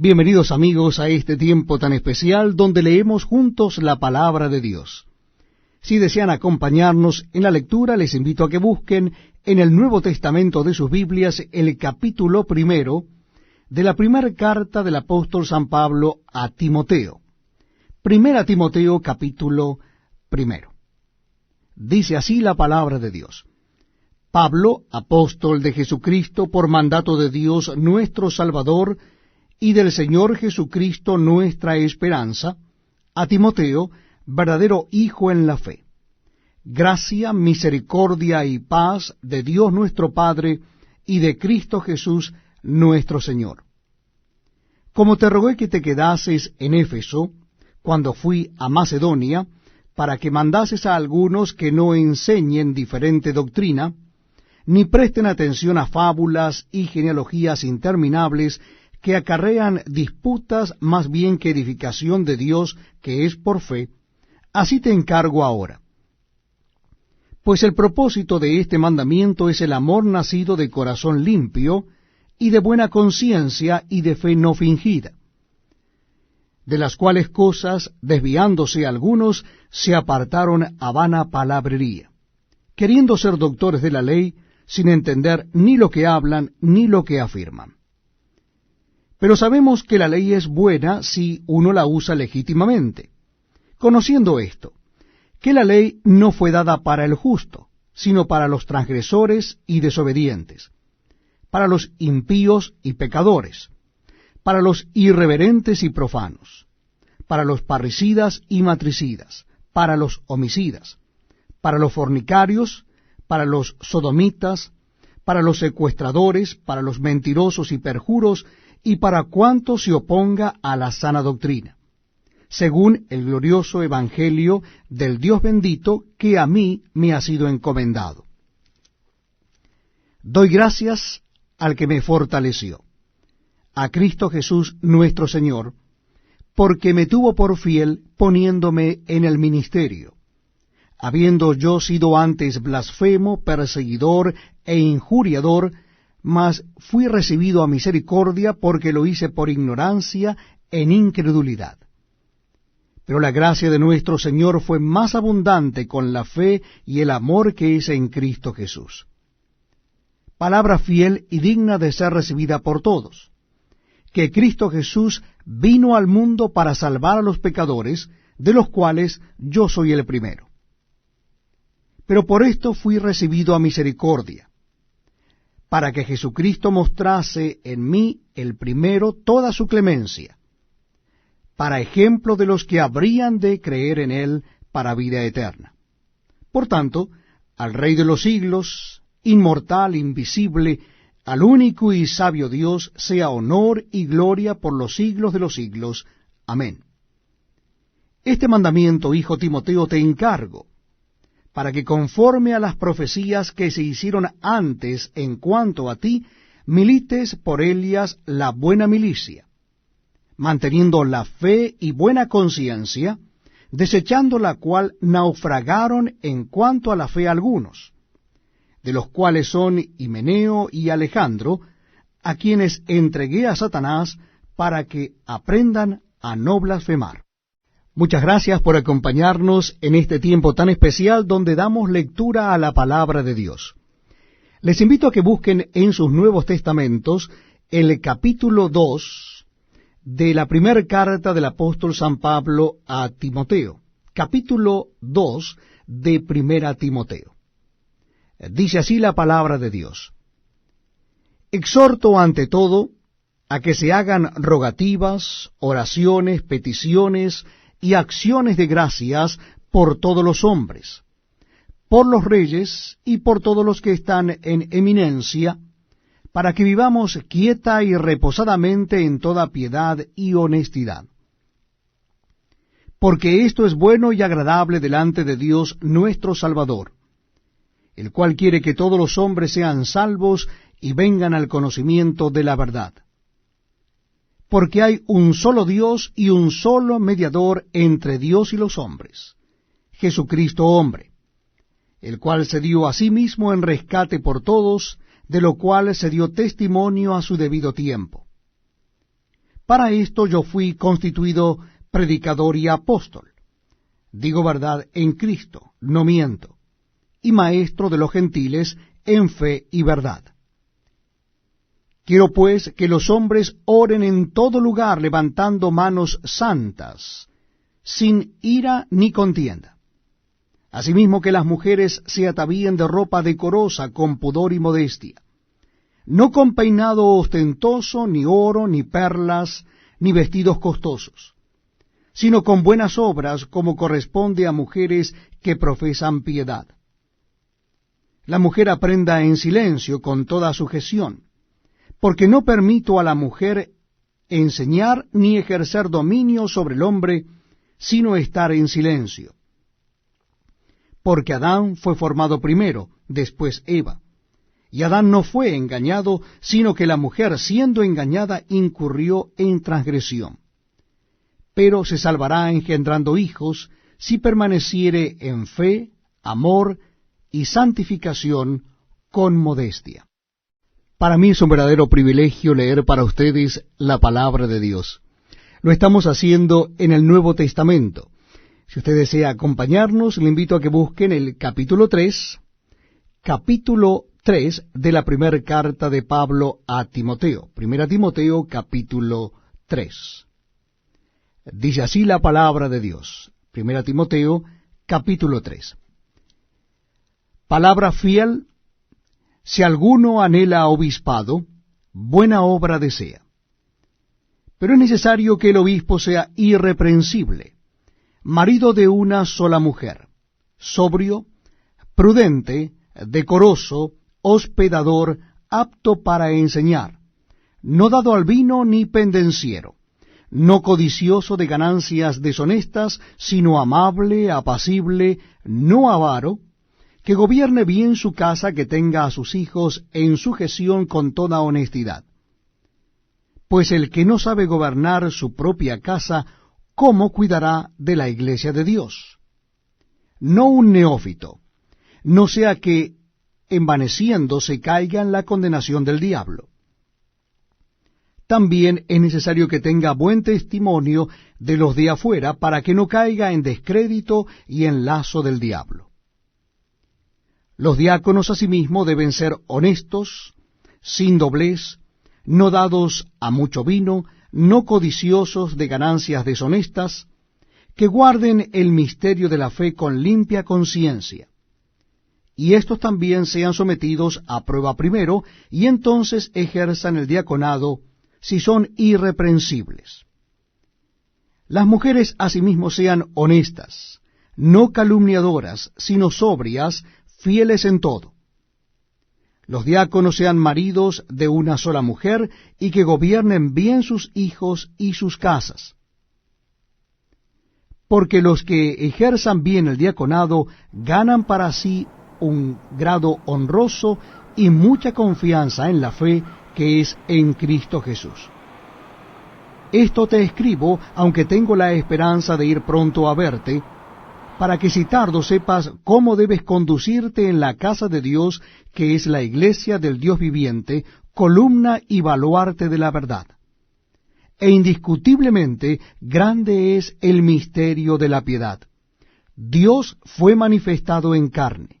Bienvenidos amigos a este tiempo tan especial donde leemos juntos la palabra de Dios. Si desean acompañarnos en la lectura, les invito a que busquen en el Nuevo Testamento de sus Biblias el capítulo 1 de la primera carta del apóstol San Pablo a Timoteo. Primera Timoteo capítulo 1. Dice así la palabra de Dios. Pablo, apóstol de Jesucristo, por mandato de Dios nuestro Salvador, y del Señor Jesucristo nuestra esperanza, a Timoteo, verdadero hijo en la fe. Gracia, misericordia y paz de Dios nuestro Padre y de Cristo Jesús nuestro Señor. Como te rogué que te quedases en Éfeso, cuando fui a Macedonia, para que mandases a algunos que no enseñen diferente doctrina, ni presten atención a fábulas y genealogías interminables que acarrean disputas más bien que edificación de Dios que es por fe, así te encargo ahora. Pues el propósito de este mandamiento es el amor nacido de corazón limpio y de buena conciencia y de fe no fingida, de las cuales cosas, desviándose algunos, se apartaron a vana palabrería, queriendo ser doctores de la ley, sin entender ni lo que hablan ni lo que afirman. Pero sabemos que la ley es buena si uno la usa legítimamente, conociendo esto, que la ley no fue dada para el justo, sino para los transgresores y desobedientes, para los impíos y pecadores, para los irreverentes y profanos, para los parricidas y matricidas, para los homicidas, para los fornicarios, para los sodomitas, para los secuestradores, para los mentirosos y perjuros, y para cuanto se oponga a la sana doctrina, según el glorioso evangelio del Dios bendito que a mí me ha sido encomendado. Doy gracias al que me fortaleció, a Cristo Jesús nuestro Señor, porque me tuvo por fiel poniéndome en el ministerio, habiendo yo sido antes blasfemo, perseguidor e injuriador, mas fui recibido a misericordia porque lo hice por ignorancia en incredulidad. Pero la gracia de nuestro Señor fue más abundante con la fe y el amor que es en Cristo Jesús. Palabra fiel y digna de ser recibida por todos, que Cristo Jesús vino al mundo para salvar a los pecadores, de los cuales yo soy el primero. Pero por esto fui recibido a misericordia, para que Jesucristo mostrase en mí el primero toda su clemencia, para ejemplo de los que habrían de creer en él para vida eterna. Por tanto, al Rey de los siglos, inmortal, invisible, al único y sabio Dios, sea honor y gloria por los siglos de los siglos. Amén. Este mandamiento, hijo Timoteo, te encargo, para que conforme a las profecías que se hicieron antes en cuanto a ti, milites por ellas la buena milicia, manteniendo la fe y buena conciencia, desechando la cual naufragaron en cuanto a la fe algunos, de los cuales son Himeneo y Alejandro, a quienes entregué a Satanás para que aprendan a no blasfemar. Muchas gracias por acompañarnos en este tiempo tan especial donde damos lectura a la palabra de Dios. Les invito a que busquen en sus Nuevos Testamentos el capítulo 2 de la primera carta del apóstol San Pablo a Timoteo. Capítulo 2 de Primera Timoteo. Dice así la palabra de Dios. Exhorto ante todo a que se hagan rogativas, oraciones, peticiones y acciones de gracias por todos los hombres, por los reyes y por todos los que están en eminencia, para que vivamos quieta y reposadamente en toda piedad y honestidad. Porque esto es bueno y agradable delante de Dios nuestro Salvador, el cual quiere que todos los hombres sean salvos y vengan al conocimiento de la verdad. Porque hay un solo Dios y un solo mediador entre Dios y los hombres, Jesucristo hombre, el cual se dio a sí mismo en rescate por todos, de lo cual se dio testimonio a su debido tiempo. Para esto yo fui constituido predicador y apóstol. Digo verdad en Cristo, no miento, y maestro de los gentiles en fe y verdad. Quiero pues que los hombres oren en todo lugar levantando manos santas, sin ira ni contienda. Asimismo que las mujeres se atavíen de ropa decorosa con pudor y modestia, no con peinado ostentoso, ni oro, ni perlas, ni vestidos costosos, sino con buenas obras como corresponde a mujeres que profesan piedad. La mujer aprenda en silencio con toda sujeción, porque no permito a la mujer enseñar ni ejercer dominio sobre el hombre, sino estar en silencio. Porque Adán fue formado primero, después Eva. Y Adán no fue engañado, sino que la mujer, siendo engañada, incurrió en transgresión. Pero se salvará engendrando hijos, si permaneciere en fe, amor y santificación con modestia. Para mí es un verdadero privilegio leer para ustedes la palabra de Dios. Lo estamos haciendo en el Nuevo Testamento. Si usted desea acompañarnos, le invito a que busquen el capítulo 3 de la primera carta de Pablo a Timoteo. Primera Timoteo, capítulo 3. Dice así la palabra de Dios. Primera Timoteo, capítulo 3. Palabra fiel, si alguno anhela obispado, buena obra desea. Pero es necesario que el obispo sea irreprensible, marido de una sola mujer, sobrio, prudente, decoroso, hospedador, apto para enseñar, no dado al vino ni pendenciero, no codicioso de ganancias deshonestas, sino amable, apacible, no avaro, que gobierne bien su casa, que tenga a sus hijos en sujeción con toda honestidad. Pues el que no sabe gobernar su propia casa, ¿cómo cuidará de la iglesia de Dios? No un neófito, no sea que envaneciendo se caiga en la condenación del diablo. También es necesario que tenga buen testimonio de los de afuera, para que no caiga en descrédito y en lazo del diablo. Los diáconos asimismo deben ser honestos, sin doblez, no dados a mucho vino, no codiciosos de ganancias deshonestas, que guarden el misterio de la fe con limpia conciencia. Y estos también sean sometidos a prueba primero, y entonces ejerzan el diaconado, si son irreprensibles. Las mujeres asimismo sean honestas, no calumniadoras, sino sobrias, fieles en todo. Los diáconos sean maridos de una sola mujer, y que gobiernen bien sus hijos y sus casas. Porque los que ejerzan bien el diaconado ganan para sí un grado honroso y mucha confianza en la fe que es en Cristo Jesús. Esto te escribo, aunque tengo la esperanza de ir pronto a verte, para que si tardo sepas cómo debes conducirte en la casa de Dios, que es la iglesia del Dios viviente, columna y baluarte de la verdad. E indiscutiblemente grande es el misterio de la piedad. Dios fue manifestado en carne,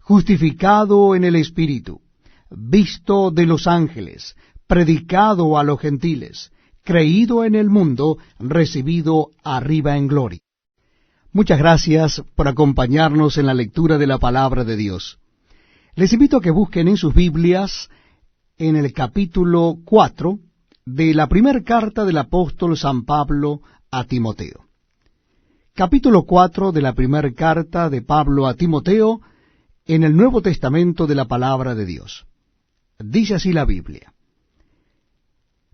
justificado en el Espíritu, visto de los ángeles, predicado a los gentiles, creído en el mundo, recibido arriba en gloria. Muchas gracias por acompañarnos en la lectura de la palabra de Dios. Les invito a que busquen en sus Biblias en el capítulo 4 de la primera carta del apóstol San Pablo a Timoteo. Capítulo 4 de la primera carta de Pablo a Timoteo en el Nuevo Testamento de la palabra de Dios. Dice así la Biblia.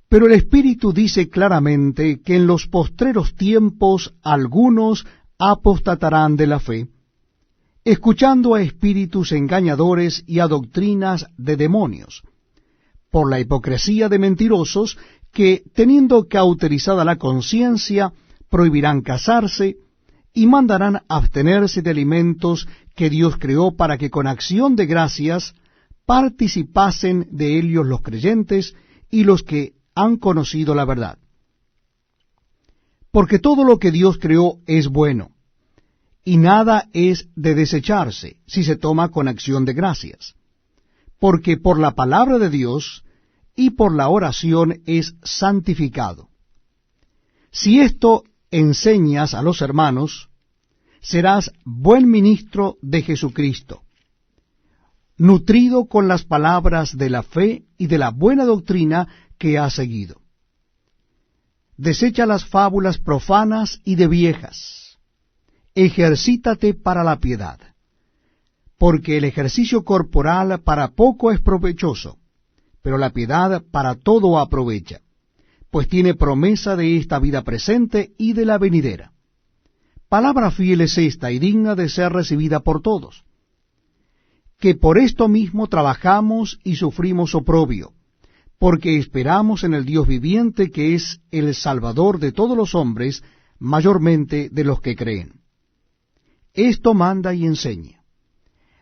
Pero el Espíritu dice claramente que en los postreros tiempos algunos apostatarán de la fe, escuchando a espíritus engañadores y a doctrinas de demonios, por la hipocresía de mentirosos que, teniendo cauterizada la conciencia, prohibirán casarse y mandarán abstenerse de alimentos que Dios creó para que con acción de gracias participasen de ellos los creyentes y los que han conocido la verdad. Porque todo lo que Dios creó es bueno, y nada es de desecharse si se toma con acción de gracias. Porque por la palabra de Dios y por la oración es santificado. Si esto enseñas a los hermanos, serás buen ministro de Jesucristo, nutrido con las palabras de la fe y de la buena doctrina que has seguido. Desecha las fábulas profanas y de viejas. Ejercítate para la piedad, porque el ejercicio corporal para poco es provechoso, pero la piedad para todo aprovecha, pues tiene promesa de esta vida presente y de la venidera. Palabra fiel es esta y digna de ser recibida por todos, que por esto mismo trabajamos y sufrimos oprobio, porque esperamos en el Dios viviente, que es el Salvador de todos los hombres, mayormente de los que creen. Esto manda y enseña.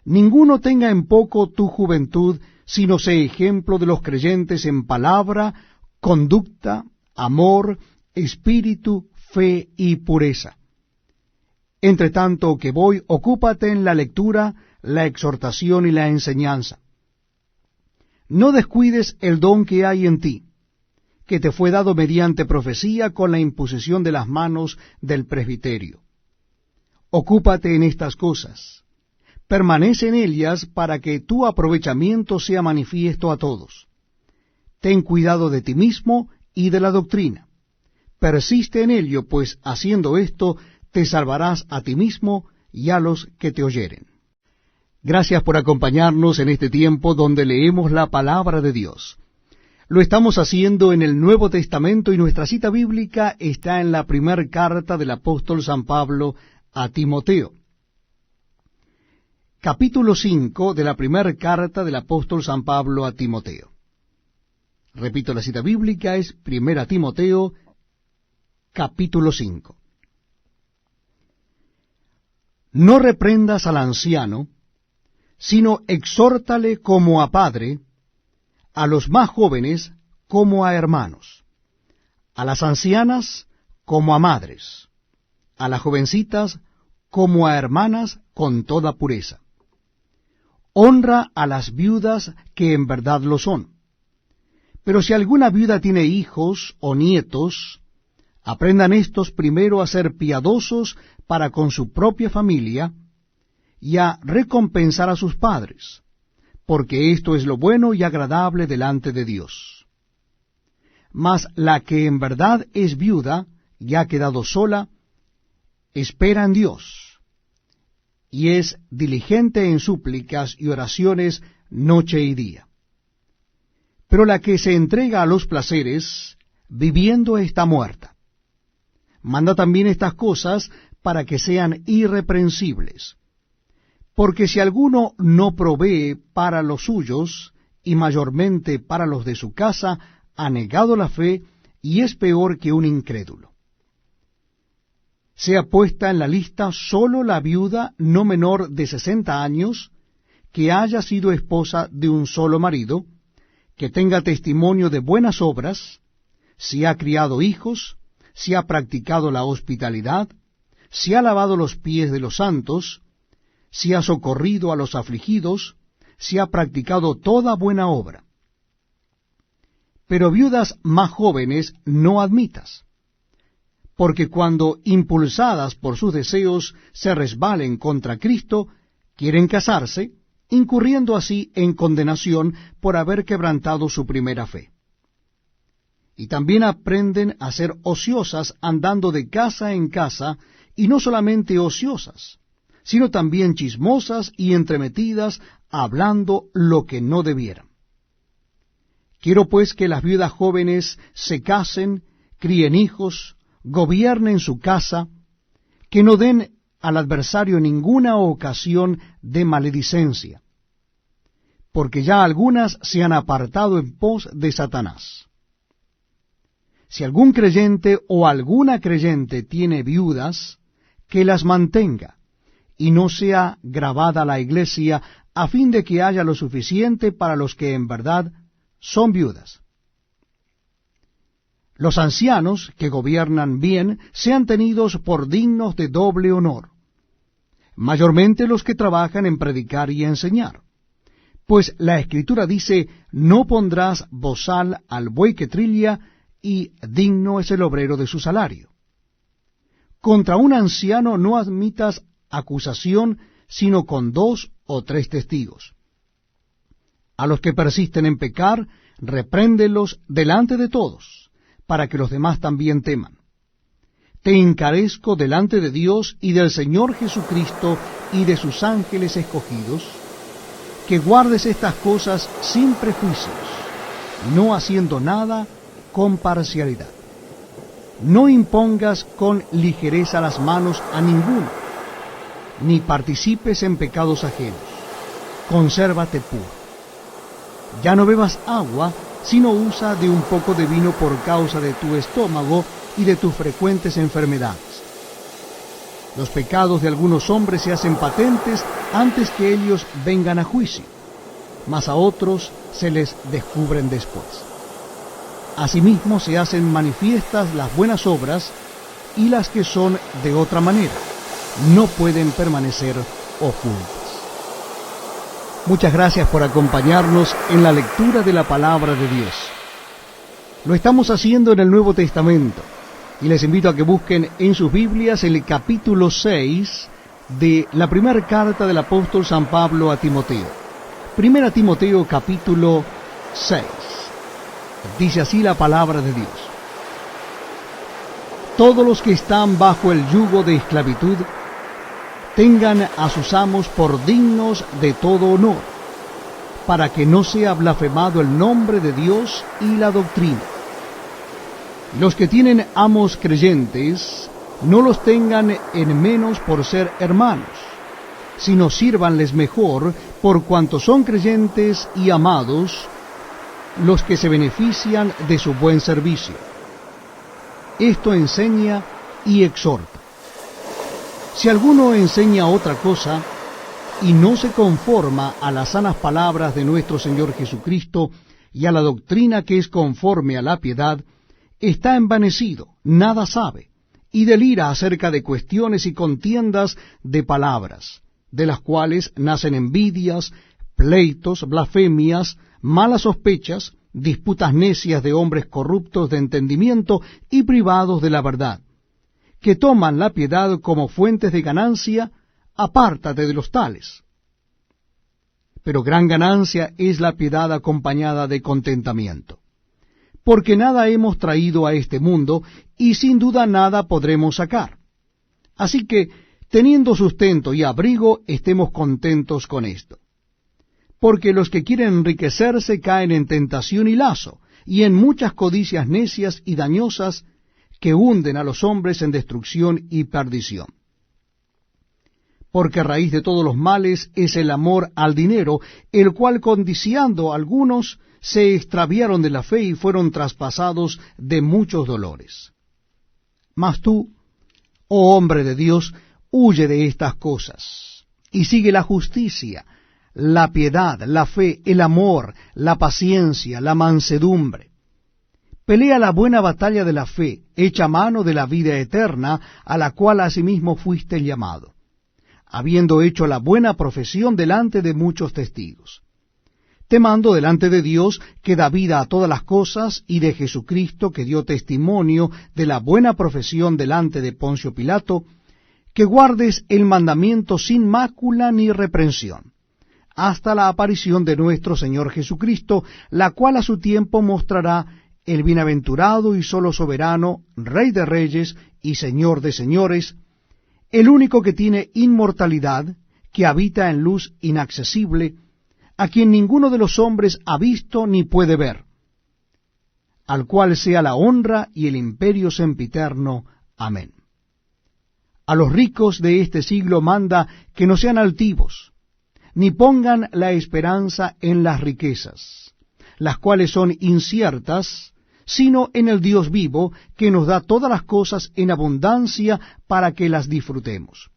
Ninguno tenga en poco tu juventud, sino sé ejemplo de los creyentes en palabra, conducta, amor, espíritu, fe y pureza. Entre tanto que voy, ocúpate en la lectura, la exhortación y la enseñanza. No descuides el don que hay en ti, que te fue dado mediante profecía con la imposición de las manos del presbiterio. Ocúpate en estas cosas. Permanece en ellas para que tu aprovechamiento sea manifiesto a todos. Ten cuidado de ti mismo y de la doctrina. Persiste en ello, pues haciendo esto te salvarás a ti mismo y a los que te oyeren. Gracias por acompañarnos en este tiempo donde leemos la palabra de Dios. Lo estamos haciendo en el Nuevo Testamento y nuestra cita bíblica está en la primera carta del apóstol San Pablo a Timoteo. Capítulo 5 de la primera carta del apóstol San Pablo a Timoteo. Repito, la cita bíblica es 1 Timoteo, capítulo 5. No reprendas al anciano, sino exhórtale como a padre, a los más jóvenes como a hermanos, a las ancianas como a madres, a las jovencitas como a hermanas con toda pureza. Honra a las viudas que en verdad lo son. Pero si alguna viuda tiene hijos o nietos, aprendan éstos primero a ser piadosos para con su propia familia y a recompensar a sus padres, porque esto es lo bueno y agradable delante de Dios. Mas la que en verdad es viuda y ha quedado sola, espera en Dios, y es diligente en súplicas y oraciones noche y día. Pero la que se entrega a los placeres, viviendo está muerta. Manda también estas cosas para que sean irreprensibles. Porque si alguno no provee para los suyos, y mayormente para los de su casa, ha negado la fe, y es peor que un incrédulo. Sea puesta en la lista sólo la viuda no menor de 60 años, que haya sido esposa de un solo marido, que tenga testimonio de buenas obras, si ha criado hijos, si ha practicado la hospitalidad, si ha lavado los pies de los santos, si ha socorrido a los afligidos, si ha practicado toda buena obra. Pero viudas más jóvenes no admitas, porque cuando impulsadas por sus deseos se resbalen contra Cristo, quieren casarse, incurriendo así en condenación por haber quebrantado su primera fe. Y también aprenden a ser ociosas andando de casa en casa, y no solamente ociosas, sino también chismosas y entremetidas, hablando lo que no debieran. Quiero pues que las viudas jóvenes se casen, críen hijos, gobiernen su casa, que no den al adversario ninguna ocasión de maledicencia, porque ya algunas se han apartado en pos de Satanás. Si algún creyente o alguna creyente tiene viudas, que las mantenga, y no sea gravada la iglesia, a fin de que haya lo suficiente para los que en verdad son viudas. Los ancianos que gobiernan bien sean tenidos por dignos de doble honor, mayormente los que trabajan en predicar y enseñar. Pues la Escritura dice, no pondrás bozal al buey que trilla, y digno es el obrero de su salario. Contra un anciano no admitas acusación, sino con 2 o 3 testigos. A los que persisten en pecar, repréndelos delante de todos, para que los demás también teman. Te encarezco delante de Dios y del Señor Jesucristo y de sus ángeles escogidos, que guardes estas cosas sin prejuicios, no haciendo nada con parcialidad. No impongas con ligereza las manos a ninguno, ni participes en pecados ajenos. Consérvate puro. Ya no bebas agua, sino usa de un poco de vino por causa de tu estómago y de tus frecuentes enfermedades. Los pecados de algunos hombres se hacen patentes antes que ellos vengan a juicio, mas a otros se les descubren después. Asimismo se hacen manifiestas las buenas obras, y las que son de otra manera no pueden permanecer ocultas. Muchas gracias por acompañarnos en la lectura de la palabra de Dios. Lo estamos haciendo en el Nuevo Testamento, y les invito a que busquen en sus Biblias el capítulo 6 de la primera carta del apóstol San Pablo a Timoteo. Primera Timoteo capítulo 6. Dice así la palabra de Dios. Todos los que están bajo el yugo de esclavitud, tengan a sus amos por dignos de todo honor, para que no sea blasfemado el nombre de Dios y la doctrina. Los que tienen amos creyentes, no los tengan en menos por ser hermanos, sino sírvanles mejor por cuanto son creyentes y amados los que se benefician de su buen servicio. Esto enseña y exhorta. Si alguno enseña otra cosa y no se conforma a las sanas palabras de nuestro Señor Jesucristo y a la doctrina que es conforme a la piedad, está envanecido, nada sabe, y delira acerca de cuestiones y contiendas de palabras, de las cuales nacen envidias, pleitos, blasfemias, malas sospechas, disputas necias de hombres corruptos de entendimiento y privados de la verdad, que toman la piedad como fuentes de ganancia. Apártate de los tales. Pero gran ganancia es la piedad acompañada de contentamiento, porque nada hemos traído a este mundo, y sin duda nada podremos sacar. Así que, teniendo sustento y abrigo, estemos contentos con esto. Porque los que quieren enriquecerse caen en tentación y lazo, y en muchas codicias necias y dañosas, que hunden a los hombres en destrucción y perdición. Porque raíz de todos los males es el amor al dinero, el cual codiciando algunos se extraviaron de la fe y fueron traspasados de muchos dolores. Mas tú, oh hombre de Dios, huye de estas cosas, y sigue la justicia, la piedad, la fe, el amor, la paciencia, la mansedumbre. Pelea la buena batalla de la fe, echa mano de la vida eterna, a la cual asimismo fuiste llamado, habiendo hecho la buena profesión delante de muchos testigos. Te mando delante de Dios, que da vida a todas las cosas, y de Jesucristo, que dio testimonio de la buena profesión delante de Poncio Pilato, que guardes el mandamiento sin mácula ni reprensión, hasta la aparición de nuestro Señor Jesucristo, la cual a su tiempo mostrará el bienaventurado y solo soberano, Rey de reyes y Señor de señores, el único que tiene inmortalidad, que habita en luz inaccesible, a quien ninguno de los hombres ha visto ni puede ver, al cual sea la honra y el imperio sempiterno. Amén. A los ricos de este siglo manda que no sean altivos, ni pongan la esperanza en las riquezas, las cuales son inciertas, sino en el Dios vivo, que nos da todas las cosas en abundancia para que las disfrutemos.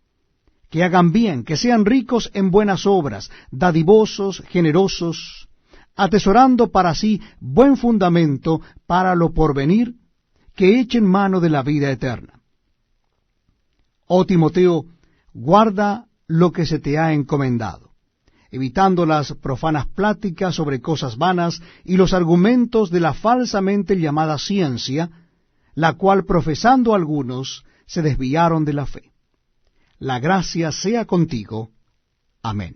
Que hagan bien, que sean ricos en buenas obras, dadivosos, generosos, atesorando para sí buen fundamento para lo porvenir, que echen mano de la vida eterna. Oh Timoteo, guarda lo que se te ha encomendado, evitando las profanas pláticas sobre cosas vanas y los argumentos de la falsamente llamada ciencia, la cual profesando algunos se desviaron de la fe. La gracia sea contigo. Amén.